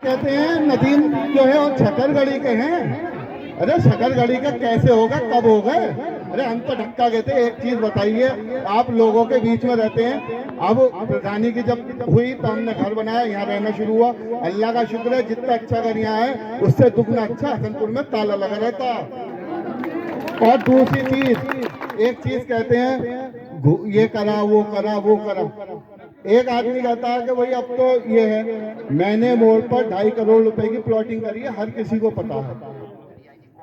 कहते हैं नदीम जो है और शकरगढ़ी के हैं। अरे शकरगढ़ी का कैसे होगा, कब होगा? अरे हम तो ढक्का गए थे। एक चीज बताइए, आप लोगों के बीच में रहते हैं। अब प्रधानी की जब हुई तो हमने घर बनाया, यहाँ रहना शुरू हुआ। अल्लाह का शुक्र है, जितना अच्छा घर यहाँ है उससे दुगना अच्छा हसनपुर में ताला लगा रहता। और दूसरी चीज, एक चीज कहते हैं ये करा वो करा वो करा। एक आदमी कहता है कि भाई अब तो ये है, मैंने मोड़ पर 2.5 करोड़ रुपए की प्लॉटिंग करी है, हर किसी को पता है।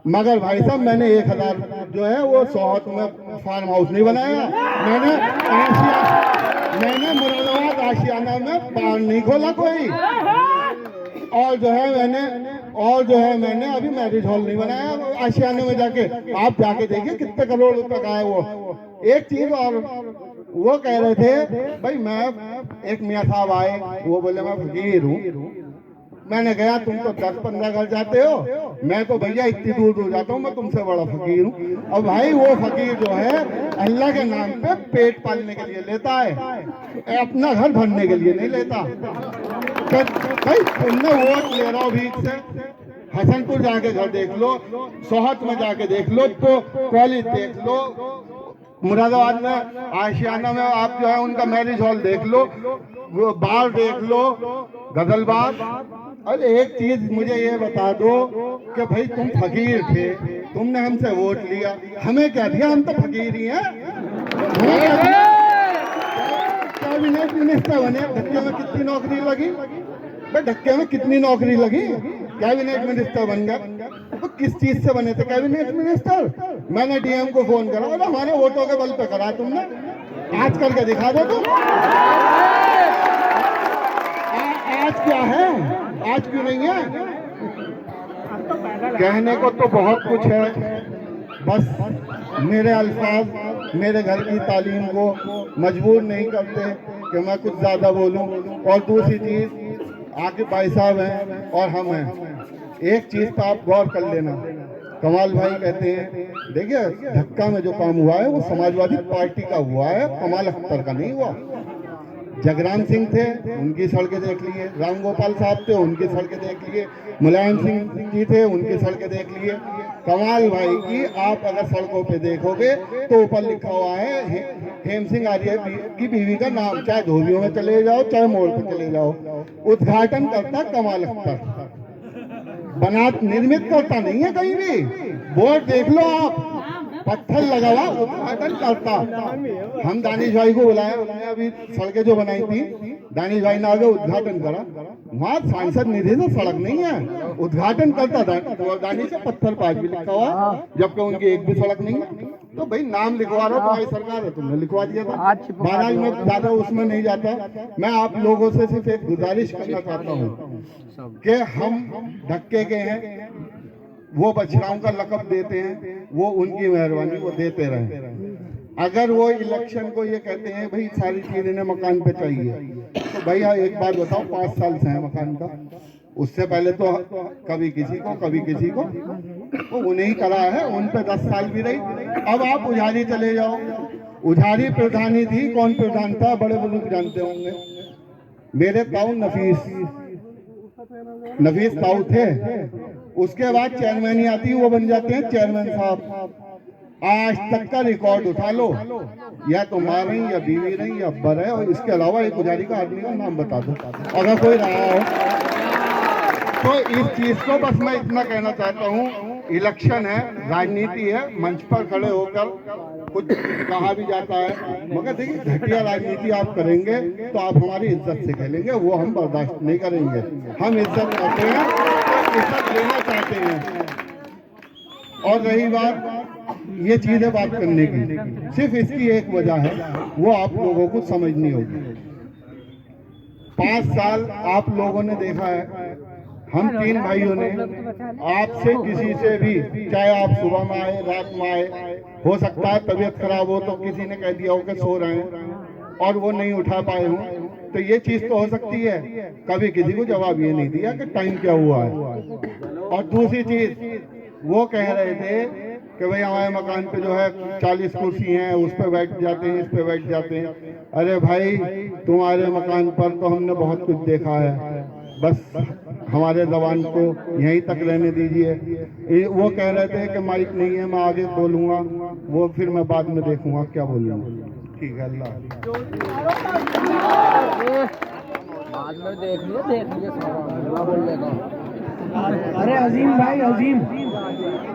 मगर भाई साहब मैंने 1000 जो है वो 100 में फार्म हाउस नहीं बनाया। मैंने मुरादाबाद आशियाना में बार नहीं खोला कोई। और जो है मैंने अभी मैरिज हॉल नहीं बनाया आशियाने में जाके। आप जाके देखिए कितने करोड़ रुपए का है वो। एक चीज और, वो कह रहे थे भाई मैं, एक मियाँ साहब आए, वो बोले मैं फकीर हूँ। मैंने कहा तुम तो 10-15 घर जाते हो, मैं तो भैया इतनी दूर दूर जाता हूँ, मैं तुमसे बड़ा फकीर हूँ। अब भाई वो फकीर जो है अल्लाह के नाम पे पेट पालने के लिए लेता है, अपना घर भरने के लिए नहीं लेता। भाई तुमने वोट ले रहा हो भीख से, हसनपुर जाके घर देख लो, सोहत में जाके देख लो, तो कॉलेज देख लो, मुरादाबाद में आशियाना में आप जो है उनका मैरिज हॉल देख लो, वो बार देख लो, गजलबार। अरे एक चीज मुझे ये बता दो कि भाई तुम फकीर थे, तुमने हमसे वोट लिया, हमें क्या दिया? हम तो फकीर ही हैं। हमें क्या दिया? कैबिनेट मिनिस्टर बने, धक्के में कितनी नौकरी लगी? भाई धक्के में कितनी नौकरी लगी? कैबिनेट मिनिस्टर बन गए। तो किस चीज से बने थे कैबिनेट मिनिस्टर? मैंने डीएम को फोन करा, अरे हमारे वोटों के बल पे करा तुमने, आज करके दिखा दो तुम। आज क्या है, आज क्यों नहीं है? कहने को तो बहुत कुछ है, बस मेरे अल्फाज मेरे घर की तालीम को मजबूर नहीं करते कि मैं कुछ ज्यादा बोलूं। और दूसरी चीज, आके भाई साहब हैं और हम हैं, एक चीज तो आप गौर कर लेना। कमाल भाई कहते हैं, देखिए धक्का में जो काम हुआ है वो समाजवादी पार्टी का हुआ है, कमाल अख्तर का नहीं हुआ। जगराम सिंह थे, उनकी सड़कें देख लिए, राम गोपाल साहब थे, उनकी सड़कें देख लिए, मुलायम सिंह जी थे, उनकी सड़कें देख लिए। कमाल भाई की आप अगर सड़कों पे देखोगे तो ऊपर लिखा हुआ है हेम सिंह आर्य की बीवी का नाम, चाहे धोबियों में चले जाओ चाहे मोड़ पे चले जाओ। उद्घाटन करता कमाल अख्तर, बना निर्मित करता नहीं है कहीं भी। बोर्ड देख लो आप, पत्थर लगा हुआ, उद्घाटन करता। हम दानिश भाई को बुलाया, उन्होंने अभी सड़कें जो बनाई थी, दानिश भाई ने आगे उद्घाटन करा। वहाँ सांसद निधि से सड़क नहीं है, उद्घाटन करता दानिश से, पत्थर पास भी लिखा हुआ, जबकि उनकी एक भी सड़क नहीं है। तो भाई नाम लिखवा रहा हो, तुम्हारी सरकार है, तुमने लिखवा दिया था। महाराज मैं ज्यादा उसमें नहीं जाता, मैं आप लोगों से सिर्फ एक गुजारिश करना चाहता हूँ कि हम धक्के के हैं, वो बछड़ाओं का लकब देते हैं, वो उनकी मेहरबानी, वो देते रहे। अगर वो इलेक्शन को ये कहते हैं भाई सारी चीज इन्हें मकान पे चाहिए, तो भैया एक बात बताओ, 5 साल से है मकान का, उससे पहले तो कभी किसी को कभी किसी को, वो उन्हें ही करा है, उन पे 10 साल भी रही। अब आप उजारी चले जाओ, उजारी प्रधानी थी, कौन प्रधान था बड़े बुजुर्ग जानते होंगे, मेरे ताऊ नफीस ताऊ थे। उसके बाद चेयरमैन ही आती, वो बन जाते हैं चेयरमैन साहब। आज तक का रिकॉर्ड उठा लो, या तो माँ रही, या बीवी रही, या अब्बर है, और इसके अलावा एक पुजारी का आदमी का नाम बता दो अगर कोई रहा हो। तो इस चीज को बस मैं इतना कहना चाहता हूँ, इलेक्शन है, राजनीति है, मंच पर खड़े होकर कुछ कहा भी जाता है, मगर देखिए घटिया राजनीति आप करेंगे तो आप हमारी इज्जत से खेलेंगे, वो हम बर्दाश्त नहीं करेंगे। हम इज्जत करते हैं, तो इज्जत लेना चाहते हैं। और रही बात ये चीजें बात करने की, सिर्फ इसकी एक वजह है, वो आप लोगों को समझनी होगी। 5 साल आप लोगों ने देखा है, हम 3 भाइयों ने आपसे किसी से भी, चाहे आप सुबह में आए रात में आए, हो सकता है तबीयत खराब हो तो किसी ने कह दिया हो कि सो रहे हैं और वो नहीं उठा पाए हो, तो ये चीज तो हो सकती है। कभी किसी को जवाब ये नहीं दिया कि टाइम क्या हुआ है। और दूसरी चीज, वो कह रहे थे कि भाई हमारे मकान पे जो है 40 कुर्सी हैं, उस पे बैठ जाते हैं, इस पे बैठ जाते हैं। अरे भाई तुम्हारे मकान पर तो हमने बहुत कुछ देखा है, बस हमारे जबान को यहीं तक रहने दीजिए। वो कह रहे थे कि माइक नहीं है, मैं आगे बोलूँगा, वो फिर मैं बाद में देखूँगा क्या बोलूँगा। ठीक है, अल्लाह बाद में देख लिया बोलेगा। अरे अजीम भाई, अजीम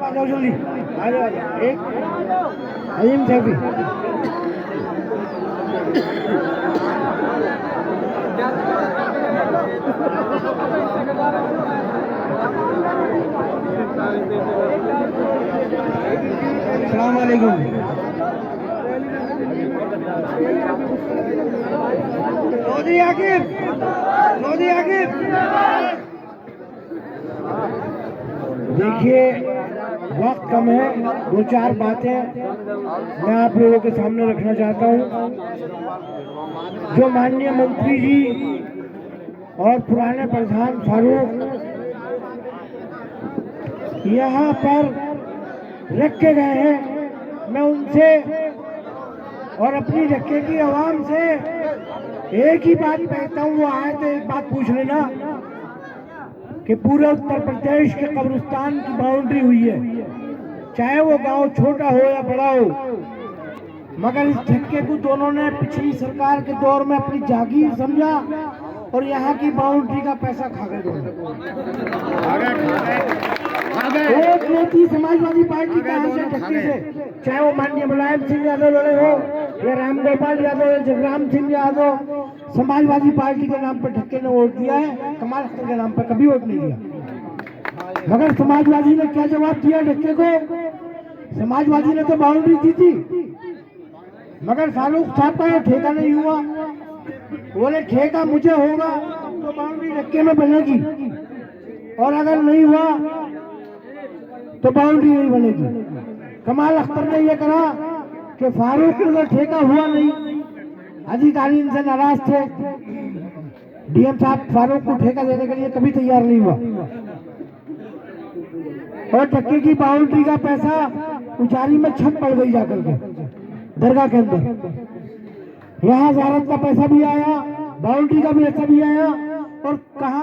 आ जाओ जल्दी, आ जाओ एक अजीम सैफी। अस्सलाम वालेकुम। मोदी आकिब, मोदी आकिब। देखिए वक्त कम है, दो चार बातें मैं आप लोगों के सामने रखना चाहता हूं। जो माननीय मंत्री जी और पुराने प्रधान फारूक यहाँ पर रख के गए हैं, मैं उनसे और अपनी धक्के की आवाम से एक ही बात कहता हूँ, वो आए तो एक बात पूछ लेना कि पूरे उत्तर प्रदेश के कब्रिस्तान की बाउंड्री हुई है, चाहे वो गांव छोटा हो या बड़ा हो, मगर इस ठेके को दोनों ने पिछली सरकार के दौर में अपनी जागीर समझा और यहाँ की बाउंड्री का पैसा खा गए दोनों। एक नेती समाजवादी पार्टी का से ठेके से, चाहे वो माननीय मुलायम सिंह यादव लड़े हो या राम गोपाल यादव या जगराम सिंह यादव, समाजवादी पार्टी के नाम पर ठेके ने वोट दिया है, कमाल अख्तर के नाम पर कभी वोट नहीं दिया। मगर समाजवादी ने क्या जवाब दिया ठेके को? समाजवादी ने तो बाउंड्री दी थी, मगर फारूक साहब का ये ठेका नहीं हुआ। बोले ठेका मुझे होगा तो बाउंड्री ठेके में बनेगी, और अगर नहीं हुआ तो बाउंड्री नहीं बनेगी। कमाल अख्तर ने यह कहा कि फारूक को तो ठेका हुआ नहीं, अधिकारी इनसे नाराज थे, डीएम साहब फारूक को ठेका देने के लिए कभी तैयार नहीं हुआ, और ठेके की बाउंड्री का पैसा उचारी में छत पड़ गई जाकर के दरगाह के अंदर। यहाँ ज़ारत का पैसा भी आया, बाउंड्री का भी पैसा भी आया, और कहा